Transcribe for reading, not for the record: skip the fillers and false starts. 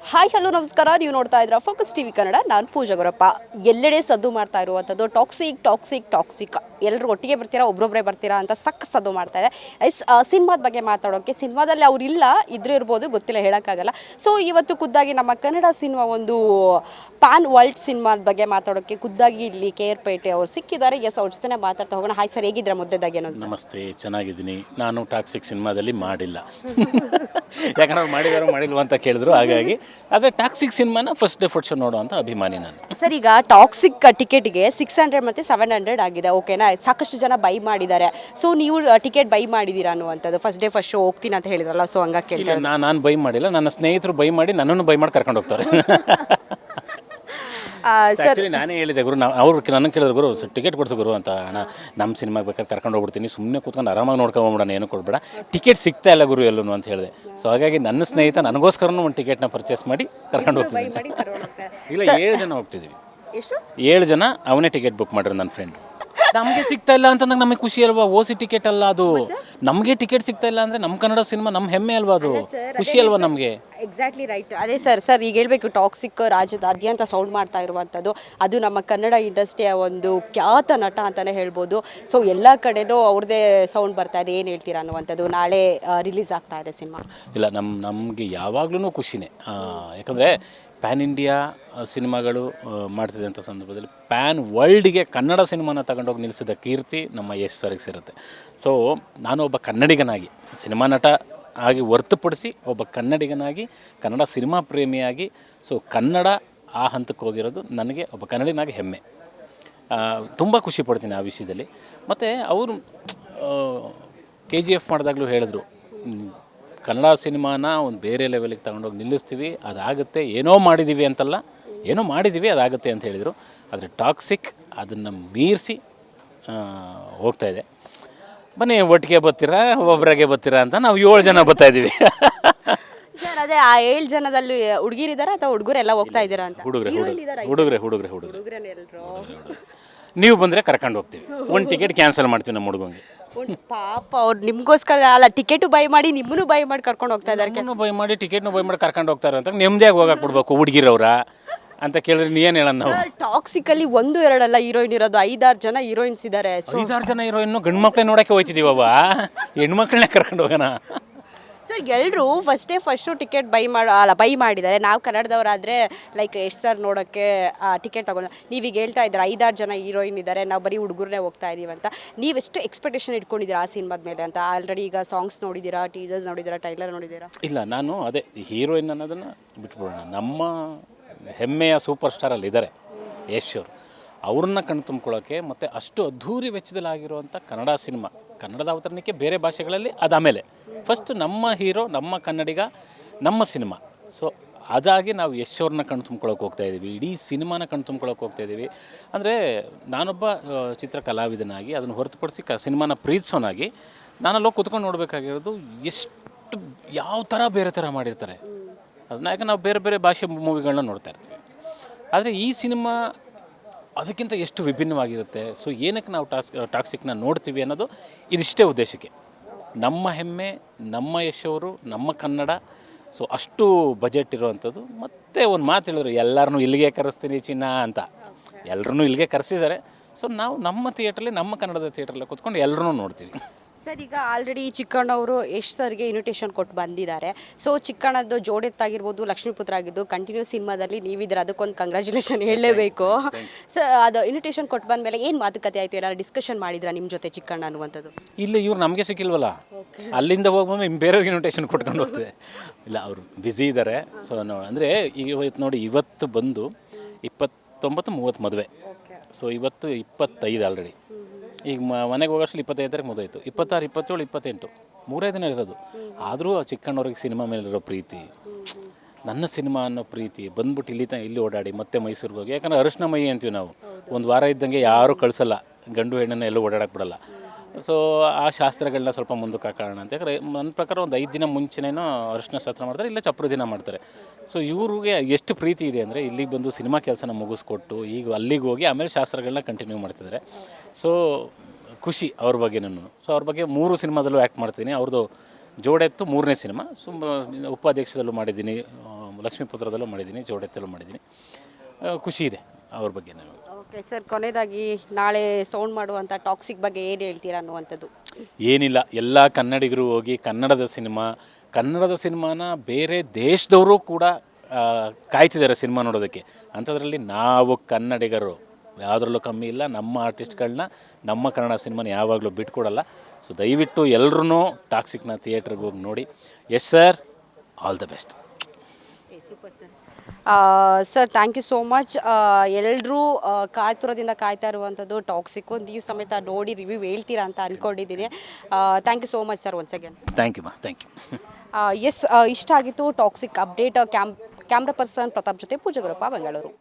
Hi hello ನಮಸ್ಕಾರ. ನೀವು ನೋಡ್ತಾ ಇದ್ದೀರಾ ಫೋಕಸ್ ಟಿವಿ ಕನ್ನಡ. ನಾನು ಪೂಜಾ ಗುರಪ್ಪ. ಎಲ್ಲೆಡೆ ಸದ್ದು ಮಾಡ್ತಾ ಇರುವಂಥದ್ದು ಟಾಕ್ಸಿಕ್ ಎಲ್ಲರೂ ಒಟ್ಟಿಗೆ ಬರ್ತೀರಾ ಒಬ್ಬೊಬ್ಬರೇ ಬರ್ತೀರಾ ಅಂತ ಸದ್ದು ಮಾಡ್ತಾ ಇದೆ. ಸಿನಿಮಾದ ಬಗ್ಗೆ ಮಾತಾಡೋಕ್ಕೆ, ಸಿನಿಮಾದಲ್ಲಿ ಅವ್ರು ಇದ್ರೂ ಇರ್ಬೋದು, ಗೊತ್ತಿಲ್ಲ, ಹೇಳೋಕ್ಕಾಗಲ್ಲ. ಸೊ ಇವತ್ತು ಖುದ್ದಾಗಿ ನಮ್ಮ ಕನ್ನಡ ಸಿನಿಮಾ ಒಂದು ಪ್ಯಾನ್ ವರ್ಲ್ಡ್ ಸಿನಿಮಾದ ಬಗ್ಗೆ ಮಾತಾಡೋಕ್ಕೆ ಖುದ್ದಾಗಿ ಇಲ್ಲಿ KR ಪೇಟೆ ಅವ್ರು ಸಿಕ್ಕಿದ್ದಾರೆ. ಅವ್ರ ಜೊತೆ ಮಾತಾಡ್ತಾ ಹೋಗೋಣ. ಹಾಯ್ ಸರ್, ಹೇಗಿದ್ದೀರಾ? ಮುದ್ದೆದಾಗಿ ಏನೋ. ನಮಸ್ತೆ, ಚೆನ್ನಾಗಿದ್ದೀನಿ. ನಾನು ಟಾಕ್ಸಿಕ್ ಸಿನಿಮಾದಲ್ಲಿ ಮಾಡಿಲ್ಲ. ಯಾಕಂದ್ರೆ ಅವ್ರು ಮಾಡಿಲ್ವ ಅಂತ ಕೇಳಿದ್ರು, ಹಾಗಾಗಿ. ಆದರೆ ಟಾಕ್ಸಿಕ್ ಸಿನಿಮಾನ ಫಸ್ಟ್ ಡೇ ಫಸ್ಟ್ ಶೋ ನೋಡುವಂಥ ಅಭಿಮಾನಿ ನಾನು. ಸರ್, ಈಗ ಟಾಕ್ಸಿಕ್ ಟಿಕೆಟ್ಗೆ 600 ಮತ್ತು 700 ಆಗಿದೆ, ಓಕೆನಾ? ಸಾಕಷ್ಟು ಜನ ಬೈ ಮಾಡಿದ್ದಾರೆ. ಸೊ ನೀವು ಟಿಕೆಟ್ ಬೈ ಮಾಡಿದ್ದೀರಾ ಅನ್ನುವಂಥದ್ದು, ಫಸ್ಟ್ ಡೇ ಫಸ್ಟ್ ಶೋ ಹೋಗ್ತೀನಿ ಅಂತ ಹೇಳಿದ್ರಲ್ಲ, ಸೊ ಹಂಗಾಗಿ ಕೇಳ್ತಾರೆ. ನಾನು ಬೈ ಮಾಡಿಲ್ಲ, ನನ್ನ ಸ್ನೇಹಿತರು ಬೈ ಮಾಡಿ ನನ್ನನ್ನು ಬೈ ಮಾಡಿ ಕರ್ಕೊಂಡು ಹೋಗ್ತಾರೆ. ಆ್ಯಕ್ಚುಲಿ ನಾನೇ ಹೇಳಿದೆ ಗುರು, ಅವ್ರು ನನಗೆ ಕೇಳಿದ್ರು, ಗುರು ಟಿಕೆಟ್ ಕೊಡ್ಸು ಗುರು ಅಂತ. ಅಣ್ಣ ನಮ್ಮ ಸಿನಿಮಾಗೆ ಬೇಕಾದ್ರೆ ಕರ್ಕೊಂಡು ಹೋಗ್ಬಿಡ್ತೀನಿ, ಸುಮ್ಮನೆ ಕೂತ್ಕೊಂಡು ಆರಾಮಾಗಿ ನೋಡ್ಕೊಂಬಿಡೋಣ, ಏನು ಕೊಡ್ಬೇಡ, ಟಿಕೆಟ್ ಸಿಗ್ತಾ ಇಲ್ಲ ಗುರು ಎಲ್ಲೂ ಅಂತ ಹೇಳಿದೆ. ಸೊ ಹಾಗಾಗಿ ನನ್ನ ಸ್ನೇಹಿತ ನನಗೋಸ್ಕರನೂ ಒಂದು ಟಿಕೆಟ್ನ ಪರ್ಚೇಸ್ ಮಾಡಿ ಕರ್ಕೊಂಡು ಹೋಗ್ತಿದ್ದೀನಿ. ಇಲ್ಲ, 7 ಜನ ಹೋಗ್ತಿದ್ವಿ. 7 ಜನ ಅವನೇ ಟಿಕೆಟ್ ಬುಕ್ ಮಾಡಿದ್ರು, ನನ್ನ ಫ್ರೆಂಡ್. ನಮಗೆ ಸಿಗ್ತಾ ಇಲ್ಲ ಅಂತಂದಾಗ ನಮಗೆ ಖುಷಿ ಅಲ್ವಾ? ಓಸಿ ಟಿಕೆಟ್ ಅಲ್ಲ ಅದು, ನಮಗೆ ಟಿಕೆಟ್ ಸಿಗ್ತಾ ಇಲ್ಲ ಅಂದರೆ ನಮ್ಮ ಕನ್ನಡ ಸಿನಿಮಾ ನಮ್ಮ ಹೆಮ್ಮೆ ಅಲ್ವಾ? ಅದು ಖುಷಿ ಅಲ್ವಾ ನಮಗೆ? Exactly right. ಅದೇ ಸರ್ ಈಗ ಹೇಳಬೇಕು, ಟಾಕ್ಸಿಕ್ ರಾಜ್ಯದಾದ್ಯಂತ ಸೌಂಡ್ ಮಾಡ್ತಾ ಇರುವಂಥದ್ದು, ಅದು ನಮ್ಮ ಕನ್ನಡ ಇಂಡಸ್ಟ್ರಿಯ ಒಂದು ಖ್ಯಾತ ನಟ ಅಂತಲೇ ಹೇಳ್ಬೋದು. ಸೊ ಎಲ್ಲ ಕಡೆನೂ ಅವ್ರದ್ದೇ ಸೌಂಡ್ ಬರ್ತಾ ಇದೆ. ಏನು ಹೇಳ್ತೀರಾ ಅನ್ನುವಂಥದ್ದು, ನಾಳೆ ರಿಲೀಸ್ ಆಗ್ತಾ ಇದೆ ಸಿನಿಮಾ. ಇಲ್ಲ, ನಮಗೆ ಯಾವಾಗಲೂ ಖುಷಿನೇ. ಯಾಕಂದರೆ ಪ್ಯಾನ್ ಇಂಡಿಯಾ ಸಿನಿಮಾಗಳು ಮಾಡ್ತಿದೆ ಅಂತ ಸಂದರ್ಭದಲ್ಲಿ ಪ್ಯಾನ್ ವರ್ಲ್ಡ್ಗೆ ಕನ್ನಡ ಸಿನಿಮಾನ ತಗೊಂಡೋಗಿ ನಿಲ್ಲಿಸಿದ ಕೀರ್ತಿ ನಮ್ಮ ಯಶ್ ಸರ್ಗೆ ಸೇರುತ್ತೆ. ಸೊ ನಾನು ಒಬ್ಬ ಕನ್ನಡಿಗನಾಗಿ, ಸಿನಿಮಾ ನಟ ಆಗಿ ಹೊರತುಪಡಿಸಿ ಒಬ್ಬ ಕನ್ನಡಿಗನಾಗಿ, ಕನ್ನಡ ಸಿನಿಮಾ ಪ್ರೇಮಿಯಾಗಿ, ಸೊ ಕನ್ನಡ ಆ ಹಂತಕ್ಕೆ ಹೋಗಿರೋದು ನನಗೆ ಒಬ್ಬ ಕನ್ನಡಿಗನಾಗಿ ಹೆಮ್ಮೆ. ತುಂಬ ಖುಷಿ ಪಡ್ತೀನಿ ಆ ವಿಷಯದಲ್ಲಿ. ಮತ್ತು ಅವರು KGF ಮಾಡಿದಾಗಲೂ ಹೇಳಿದ್ರು, ಕನ್ನಡ ಸಿನಿಮಾನ ಒಂದು ಬೇರೆ ಲೆವೆಲಿಗೆ ತಗೊಂಡೋಗಿ ನಿಲ್ಲಿಸ್ತೀವಿ, ಅದಾಗುತ್ತೆ, ಏನೋ ಮಾಡಿದ್ದೀವಿ ಅಂತಲ್ಲ, ಏನೋ ಮಾಡಿದ್ದೀವಿ ಅದಾಗುತ್ತೆ ಅಂತ ಹೇಳಿದರು. ಆದರೆ ಟಾಕ್ಸಿಕ್ ಅದನ್ನು ಮೀರಿಸಿ ಹೋಗ್ತಾಯಿದೆ. ಬನ್ನಿ, ಒಟ್ಟಿಗೆ ಬರ್ತೀರಾ ಒಬ್ಬರಾಗೆ ಬರ್ತೀರಾ ಅಂತ ನಾವು 7 ಜನ ಬರ್ತಾಯಿದ್ದೀವಿ. ಸರ್, ಅದೇ ಆ 7 ಜನದಲ್ಲಿ ಹುಡುಗಿರಿದ್ದಾರೆ ಅಥವಾ ಹುಡುಗರೆಲ್ಲ ಹೋಗ್ತಾ ಇದ್ದೀರಾ ಅಂತ? ಹುಡುಗರೆ. ನೀವು ಬಂದರೆ ಕರ್ಕೊಂಡು ಹೋಗ್ತೀವಿ, ಒಂದು ಟಿಕೆಟ್ ಕ್ಯಾನ್ಸಲ್ ಮಾಡ್ತೀವಿ ನಮ್ಮ ಹುಡುಗಂಗೆ. ಪಾಪ ಅವ್ರು ನಿಮ್ಗೋಸ್ಕರ ಅಲ್ಲ, ಟಿಕೆಟು ಬೈ ಮಾಡಿ ನಿಮ್ಮನ್ನು ಬೈ ಮಾಡಿ ಕರ್ಕೊಂಡು ಹೋಗ್ತಾ ಇದ್ದಾರೆ. ಬೈ ಮಾಡಿ ಟಿಕೆಟ್ನು ಬೈ ಮಾಡಿ ಕರ್ಕೊಂಡು ಹೋಗ್ತಾರೆ ಅಂತ ನೆಮ್ಮದಿಯಾಗಿ ಹೋಗಕ್ಕೆ ಬಿಡ್ಬೇಕು ಹುಡುಗಿರವ್ರ ಅಂತ ಕೇಳಿದ್ರೆ ನೀ ಏನು ಹೇಳೋಣ ನಾವು? ಟಾಕ್ಸಿಕಲ್ಲಿ 1-2 ಅಲ್ಲ ಹೀರೋಯಿನ್ ಇರೋದು, 5-6 ಜನ ಹೀರೋಯಿನ್ಸ್ ಇದ್ದಾರೆ. 5-6 ಜನ ಹೀರೋಯಿನ್ನು ಗಂಡು ಮಕ್ಕಳೇ ನೋಡೋಕ್ಕೆ ಹೋಗ್ತಿದ್ದೀವವ, ಹೆಣ್ಮಕ್ಳನ್ನೇ ಕರ್ಕೊಂಡು ಹೋಗೋಣ. ಸರ್, ಎಲ್ಲರೂ first day first ticket bye ಮಾಡಿದ್ದಾರೆ. ನಾವು ಕನ್ನಡದವರಾದರೆ ಲೈಕ್ ಎಷ್ಟು ಸರ್ ನೋಡೋಕ್ಕೆ ಟಿಕೆಟ್ ತೊಗೊಂಡು, ನೀವೀಗ ಹೇಳ್ತಾ ಇದ್ದಾರೆ 5-6 ಜನ ಹೀರೋಯಿನ್ ಇದ್ದಾರೆ, ನಾವು ಬರೀ ಹುಡುಗರನ್ನೇ ಹೋಗ್ತಾ ಇದ್ದೀವಿ ಅಂತ. ನೀವೆಷ್ಟು ಎಕ್ಸ್ಪೆಕ್ಟೇಷನ್ ಇಟ್ಕೊಂಡಿದ್ದೀರಾ ಆ ಸಿನಿಮಾದ ಮೇಲೆ ಅಂತ? ಆಲ್ರೆಡಿ ಈಗ ಸಾಂಗ್ಸ್ ನೋಡಿದ್ದೀರಾ, ಟೀಸರ್ಸ್ ನೋಡಿದ್ದೀರಾ, ಟ್ರೈಲರ್ ನೋಡಿದ್ದೀರಾ? ಇಲ್ಲ, ನಾನು ಅದೇ ಹೀರೋಯಿನ್ ಅನ್ನೋದನ್ನು ಬಿಟ್ಬಿಡೋಣ. ನಮ್ಮ ಹೆಮ್ಮೆಯ ಸೂಪರ್ ಸ್ಟಾರಲ್ಲಿ ಇದ್ದಾರೆ ಯಶ್ ಅವರು, ಅವ್ರನ್ನ ಕಣ್ಣು ತುಂಬ್ಕೊಳ್ಳೋಕ್ಕೆ ಮತ್ತು ಅಷ್ಟು ಅದ್ಧೂರಿ ವೆಚ್ಚದಲ್ಲಾಗಿರುವಂಥ ಕನ್ನಡ ಸಿನಿಮಾ, ಕನ್ನಡದ ಅವತರಣಕ್ಕೆ ಬೇರೆ ಭಾಷೆಗಳಲ್ಲಿ ಅದಾಮೇಲೆ ಫಸ್ಟ್ ನಮ್ಮ ಹೀರೋ, ನಮ್ಮ ಕನ್ನಡಿಗ, ನಮ್ಮ ಸಿನಿಮಾ. ಸೊ ಅದಾಗಿ ನಾವು ಯಶ್ ಅವ್ರನ್ನ ಕಣ್ಣು ತುಂಬ್ಕೊಳ್ಳೋಕೆ ಹೋಗ್ತಾಯಿದ್ದೀವಿ, ಇಡೀ ಸಿನಿಮಾನ ಕಣ್ಣು ತುಂಬ್ಕೊಳ್ಳೋಕೆ ಹೋಗ್ತಾಯಿದ್ದೀವಿ. ಅಂದರೆ ನಾನೊಬ್ಬ ಚಿತ್ರ ಕಲಾವಿದನಾಗಿ, ಅದನ್ನು ಹೊರತುಪಡಿಸಿ ಸಿನಿಮಾನ ಪ್ರೀತಿಸೋನಾಗಿ ನಾನಲ್ಲೋ ಕೂತ್ಕೊಂಡು ನೋಡಬೇಕಾಗಿರೋದು ಎಷ್ಟು ಯಾವ ಥರ ಬೇರೆ ಥರ ಮಾಡಿರ್ತಾರೆ ಅದನ್ನ. ಯಾಕೆ ನಾವು ಬೇರೆ ಬೇರೆ ಭಾಷೆ ಮೂವಿಗಳನ್ನ ನೋಡ್ತಾ ಇರ್ತೀವಿ, ಆದರೆ ಈ ಸಿನಿಮಾ ಅದಕ್ಕಿಂತ ಎಷ್ಟು ವಿಭಿನ್ನವಾಗಿರುತ್ತೆ. ಸೊ ಏನಕ್ಕೆ ನಾವು ಟಾಕ್ಸಿಕ್ನ ನೋಡ್ತೀವಿ ಅನ್ನೋದು ಇದಿಷ್ಟೇ ಉದ್ದೇಶಕ್ಕೆ. ನಮ್ಮ ಹೆಮ್ಮೆ, ನಮ್ಮ ಯಶವರು, ನಮ್ಮ ಕನ್ನಡ. ಸೊ ಅಷ್ಟು ಬಜೆಟ್ ಇರುವಂಥದ್ದು. ಮತ್ತು ಒಂದು ಮಾತು ಹೇಳಿದ್ರು, ಎಲ್ಲರನ್ನೂ ಇಲ್ಲಿಗೆ ಕರೆಸ್ತೀನಿ ಚಿನ್ನ ಅಂತ. ಎಲ್ಲರೂ ಇಲ್ಲಿಗೆ ಕರೆಸಿದ್ದಾರೆ. ಸೊ ನಾವು ನಮ್ಮ ಥಿಯೇಟ್ರಲ್ಲಿ, ನಮ್ಮ ಕನ್ನಡದ ಥಿಯೇಟ್ರಲ್ಲಿ ಕೂತ್ಕೊಂಡು ಎಲ್ಲರೂ ನೋಡ್ತೀವಿ. ಸರ್, ಈಗ ಆಲ್ರೆಡಿ ಚಿಕ್ಕಣ್ಣವರು ಯಶ್ ಸರ್ಗೆ ಇನ್ವಿಟೇಷನ್ ಕೊಟ್ಟು ಬಂದಿದ್ದಾರೆ. ಸೊ ಚಿಕ್ಕಣ್ಣದ್ದು ಜೋಡೆತ್ತಾಗಿರ್ಬೋದು, ಲಕ್ಷ್ಮೀಪುತ್ರ ಆಗಿದ್ದು, ಕಂಟಿನ್ಯೂಸ್ ಸಿನಿಮಾದಲ್ಲಿ ನೀವಿದ್ರೆ, ಅದಕ್ಕೊಂದು ಕಂಗ್ರ್ಯಾಚುಲೇಷನ್ ಹೇಳಲೇಬೇಕು. ಸರ್, ಅದು ಇನ್ವಿಟೇಷನ್ ಕೊಟ್ಟು ಬಂದಮೇಲೆ ಏನು ಮಾತುಕತೆ ಆಯಿತು? ಏನಾದ್ರು ಡಿಸ್ಕಷನ್ ಮಾಡಿದ್ರಾ ನಿಮ್ಮ ಜೊತೆ ಚಿಕ್ಕಣ್ಣ ಅನ್ನುವಂಥದ್ದು? ಇಲ್ಲ, ಇವ್ರು ನಮಗೆ ಸಿಕ್ಕಿಲ್ವಲ್ಲ, ಅಲ್ಲಿಂದ ಹೋಗ್ಬಂದು ಬೇರೆಯವ್ರಿಗೆ ಇನ್ವಿಟೇಷನ್ ಕೊಟ್ಕೊಂಡು ಹೋಗ್ತದೆ. ಇಲ್ಲ, ಅವರು ಬ್ಯುಸಿ ಇದ್ದಾರೆ. ಸೊ ಅಂದರೆ ಈಗ ನೋಡಿ, ಇವತ್ತು ಬಂದು 29-30 ಮದುವೆ. ಸೊ ಇವತ್ತು 25 ಆಲ್ರೆಡಿ. ಈಗ ಮನೆಗೆ ಹೋಗೋಷ್ಟು 25 ಮುಗಿದೋಯ್ತು. 26, 27, 28 3 ದಿನ ಇರೋದು. ಆದರೂ ಆ ಚಿಕ್ಕಣ್ಣವ್ರಿಗೆ ಸಿನಿಮಾ ಮೇಲಿರೋ ಪ್ರೀತಿ, ನನ್ನ ಸಿನಿಮಾ ಅನ್ನೋ ಪ್ರೀತಿ, ಬಂದ್ಬಿಟ್ಟು ಇಲ್ಲಿ ಓಡಾಡಿ ಮತ್ತೆ ಮೈಸೂರಿಗೆ ಹೋಗಿ, ಯಾಕಂದರೆ ಅರಿಶಿನ ಮೈ ಅಂತೀವಿ ನಾವು. ಒಂದು ವಾರ ಇದ್ದಂಗೆ ಯಾರೂ ಕಳಿಸಲ್ಲ, ಗಂಡು ಹೆಣ್ಣನ್ನು ಎಲ್ಲೂ ಓಡಾಡಕ್ಕೆ ಬಿಡಲ್ಲ. ಸೊ ಆ ಶಾಸ್ತ್ರಗಳನ್ನ ಸ್ವಲ್ಪ ಮುಂದಕ್ಕೆ ಹಾಕೋಣ ಅಂತ. ಯಾಕಂದರೆ ನನ್ನ ಪ್ರಕಾರ ಒಂದು 5 ದಿನ ಮುಂಚೆನೇನೋ ಅರಿಶಿನ ಶಾಸ್ತ್ರ ಮಾಡ್ತಾರೆ, ಇಲ್ಲ ಚಪ್ರ ದಿನ ಮಾಡ್ತಾರೆ. ಸೊ ಇವ್ರಿಗೆ ಎಷ್ಟು ಪ್ರೀತಿ ಇದೆ ಅಂದರೆ, ಇಲ್ಲಿಗೆ ಬಂದು ಸಿನಿಮಾ ಕೆಲಸನ ಮುಗಿಸ್ಕೊಟ್ಟು ಈಗ ಅಲ್ಲಿಗೆ ಹೋಗಿ ಆಮೇಲೆ ಶಾಸ್ತ್ರಗಳನ್ನ ಕಂಟಿನ್ಯೂ ಮಾಡ್ತಿದ್ದಾರೆ. ಸೊ ಖುಷಿ ಅವ್ರ ಬಗ್ಗೆನೂ. ಸೊ ಅವ್ರ ಬಗ್ಗೆ 3 ಸಿನಿಮಾದಲ್ಲೂ ಆ್ಯಕ್ಟ್ ಮಾಡ್ತೀನಿ. ಅವ್ರದ್ದು ಜೋಡೆತ್ತು 3ನೇ ಸಿನಿಮಾ. ಉಪಾಧ್ಯಕ್ಷದಲ್ಲೂ ಮಾಡಿದ್ದೀನಿ, ಲಕ್ಷ್ಮೀಪುತ್ರದಲ್ಲೂ ಮಾಡಿದ್ದೀನಿ, ಜೋಡೆತ್ತಲ್ಲೂ ಮಾಡಿದ್ದೀನಿ. ಖುಷಿ ಇದೆ ಅವ್ರ ಬಗ್ಗೆ ನನಗೆ. ಓಕೆ ಸರ್, ಕೊನೆಯದಾಗಿ ನಾಳೆ ಸೌಂಡ್ ಮಾಡುವಂಥ ಟಾಕ್ಸಿಕ್ ಬಗ್ಗೆ ಏನು ಹೇಳ್ತೀರಾ ಅನ್ನುವಂಥದ್ದು? ಏನಿಲ್ಲ, ಎಲ್ಲ ಕನ್ನಡಿಗರು ಹೋಗಿ ಕನ್ನಡದ ಸಿನಿಮಾನ ಬೇರೆ ದೇಶದವರು ಕೂಡ ಕಾಯ್ತಿದ್ದಾರೆ ಸಿನಿಮಾ ನೋಡೋದಕ್ಕೆ. ಅಂಥದ್ರಲ್ಲಿ ನಾವು ಕನ್ನಡಿಗರು ಯಾವುದ್ರಲ್ಲೂ ಕಮ್ಮಿ ಇಲ್ಲ. ನಮ್ಮ ಆರ್ಟಿಸ್ಟ್ಗಳನ್ನ, ನಮ್ಮ ಕನ್ನಡ ಸಿನಿಮಾನ ಯಾವಾಗಲೂ ಬಿಟ್ಕೊಡಲ್ಲ. ಸೊ ದಯವಿಟ್ಟು ಎಲ್ಲರೂ ಟಾಕ್ಸಿಕ್ನ ಥಿಯೇಟ್ರಿಗೆ ಹೋಗಿ ನೋಡಿ. Yes sir, all the best. Super sir. Sir thank you so much. ಎಲ್ಲರೂ ಕಾತುರದಿಂದ ಕಾಯ್ತಾ ಇರುವಂಥದ್ದು ಟಾಕ್ಸಿಕ್ಕು, ನೀವು ಸಮೇತ ನೋಡಿ ರಿವ್ಯೂ ಹೇಳ್ತೀರಾ ಅಂತ ಅಂದ್ಕೊಂಡಿದ್ದೀನಿ. Thank you so much sir once again. Thank you thank you. Yes, ಇಷ್ಟ ಆಗಿತ್ತು Toxic update. Camera person Pratap ಜೊತೆ ಪೂಜಾ ಗುರಪ್ಪ, ಬೆಂಗಳೂರು.